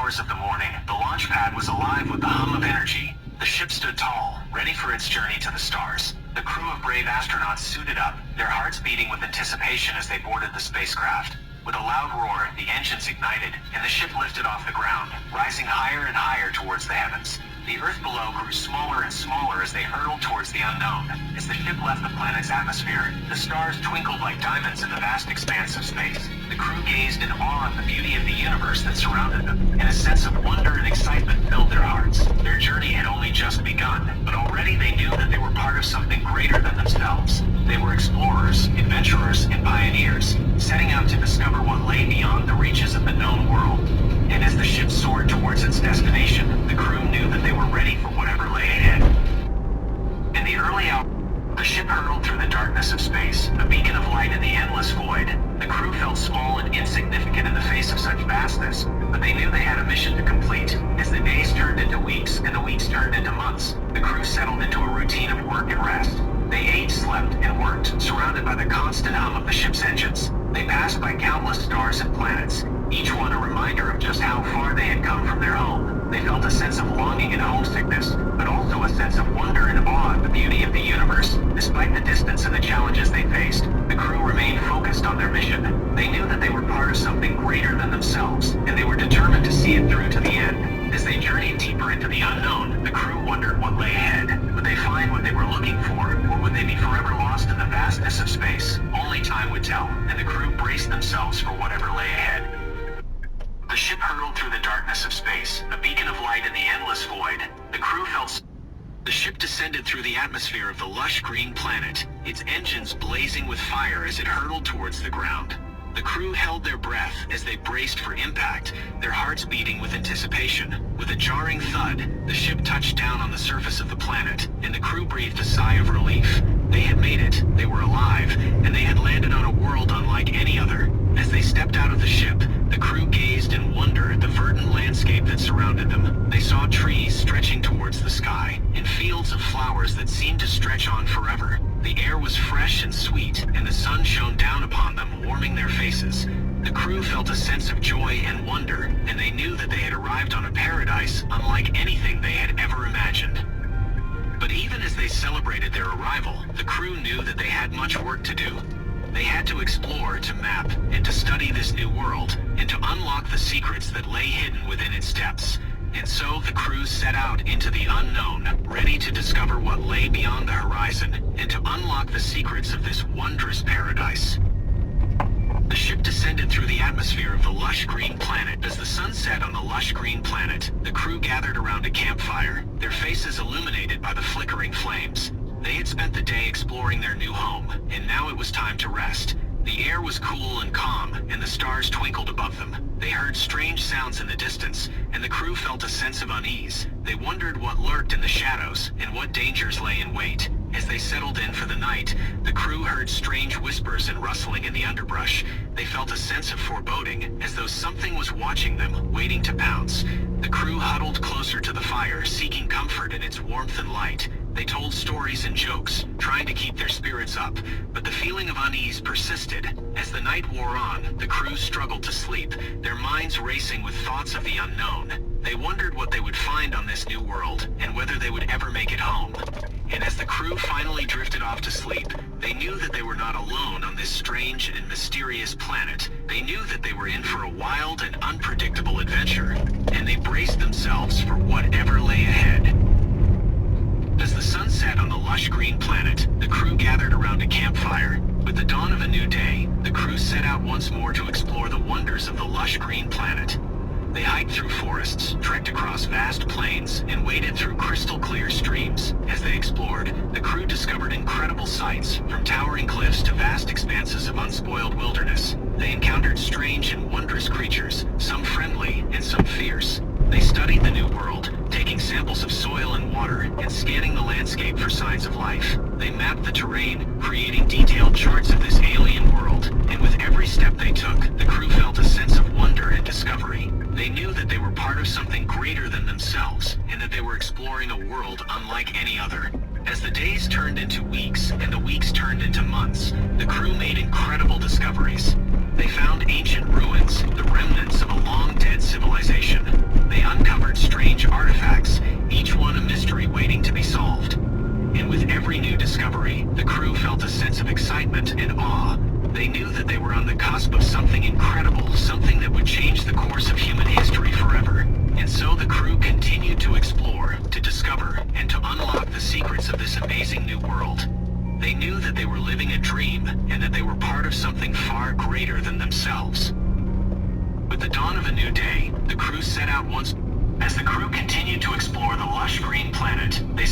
Of the morning, the launch pad was alive with the hum of energy. The ship stood tall, ready for its journey to the stars. The crew of brave astronauts suited up, their hearts beating with anticipation as they boarded the spacecraft. With a loud roar, the engines ignited, and the ship lifted off the ground, rising higher and higher towards the heavens. The Earth below grew smaller and smaller as they hurtled towards the unknown. As the ship left the planet's atmosphere, the stars twinkled like diamonds in the vast expanse of space. The crew gazed in awe at the beauty of the universe that surrounded them, and a sense of wonder and excitement filled their hearts. Their journey had only just begun, but already they knew that they were part of something greater than themselves. They were explorers, adventurers, and pioneers, setting out to discover what lay beyond the reaches of the known world. And as the ship soared towards its destination, the crew knew that they were ready for whatever lay ahead. In the early hours, the ship hurtled through the darkness of space, a beacon of light in the endless void. The crew felt small and insignificant in the face of such vastness, but they knew they had a mission to complete. As the days turned into weeks, and the weeks turned into months, the crew settled into a routine of work and rest. They ate, slept, and worked, surrounded by the constant hum of the ship's engines. They passed by countless stars and planets, each one a reminder of just how far they had come from their home. They felt a sense of longing and homesickness, but also a sense of wonder and awe at the beauty of the universe. Despite the distance and the challenges they faced, the crew remained focused on their mission. They knew that they were part of something greater than themselves, and they were determined to see it through to the end. As they journeyed deeper into the unknown, the crew wondered what lay ahead. Would they find what they were looking for, or would they be forever lost in the vastness of space? Only time would tell, and the crew braced themselves for whatever lay ahead. The ship hurtled through the darkness of space, a beacon of light in the endless void. The crew felt... The ship descended through the atmosphere of the lush green planet, its engines blazing with fire as it hurtled towards the ground. The crew held their breath as they braced for impact, their hearts beating with anticipation. With a jarring thud, the ship touched down on the surface of the planet, and the crew breathed a sigh of relief. They had made it, they were alive, and they had landed on a world unlike any other. As they stepped out of the ship, the crew gazed in wonder at the verdant landscape that surrounded them. They saw trees stretching towards the sky, and fields of flowers that seemed to stretch on forever. The air was fresh and sweet, and the sun shone down upon them, warming their faces. The crew felt a sense of joy and wonder, and they knew that they had arrived on a paradise unlike anything they had ever imagined. But even as they celebrated their arrival, the crew knew that they had much work to do. They had to explore, to map, and to study this new world, and to unlock the secrets that lay hidden within its depths. And so the crew set out into the unknown, ready to discover what lay beyond the horizon, and to unlock the secrets of this wondrous paradise. The ship descended through the atmosphere of the lush green planet. As the sun set on the lush green planet, the crew gathered around a campfire, their faces illuminated by the flickering flames. They had spent the day exploring their new home, and now it was time to rest. The air was cool and calm, and the stars twinkled above them. They heard strange sounds in the distance, and the crew felt a sense of unease. They wondered what lurked in the shadows, and what dangers lay in wait. As they settled in for the night, the crew heard strange whispers and rustling in the underbrush. They felt a sense of foreboding, as though something was watching them, waiting to pounce. The crew huddled close closer to the fire, seeking comfort in its warmth and light. They told stories and jokes, trying to keep their spirits up, but the feeling of unease persisted. As the night wore on, the crew struggled to sleep, their minds racing with thoughts of the unknown. They wondered what they would find on this new world, and whether they would ever make it home. And as the crew finally drifted off to sleep, they knew that they were not alone on this strange and mysterious planet. They knew that they were in for a wild and unpredictable adventure, and they braced themselves for whatever lay ahead. As the sun set on the lush green planet, the crew gathered around a campfire. With the dawn of a new day, the crew set out once more to explore the wonders of the lush green planet. They hiked through forests, trekked across vast plains, and waded through crystal-clear streams. As they explored, the crew discovered incredible sights, from towering cliffs to vast expanses of unspoiled wilderness. They encountered strange and wondrous creatures, some friendly and some fierce. They studied the new world, taking samples of soil and water, and scanning the landscape for signs of life. They mapped the terrain, creating detailed charts of this alien world, and with every step they took, the crew felt a sense of wonder and discovery. They knew that they were part of something greater than themselves, and that they were exploring a world unlike any other. As the days turned into weeks, and the weeks turned into months, the crew made incredible discoveries. They found ancient ruins, the remnants of a long-dead civilization. They uncovered strange artifacts, each one a mystery waiting to be solved. And with every new discovery, the crew felt a sense of excitement and awe. They knew that they were on the cusp of something incredible, something that would change the course of human history forever. And so the crew continued to explore, to discover, and to unlock the secrets of this amazing new world. They knew that they were living a dream, and that they were part of something far greater than themselves. With the dawn of a new day, the crew set out once. As the crew continued to explore the lush green planet, they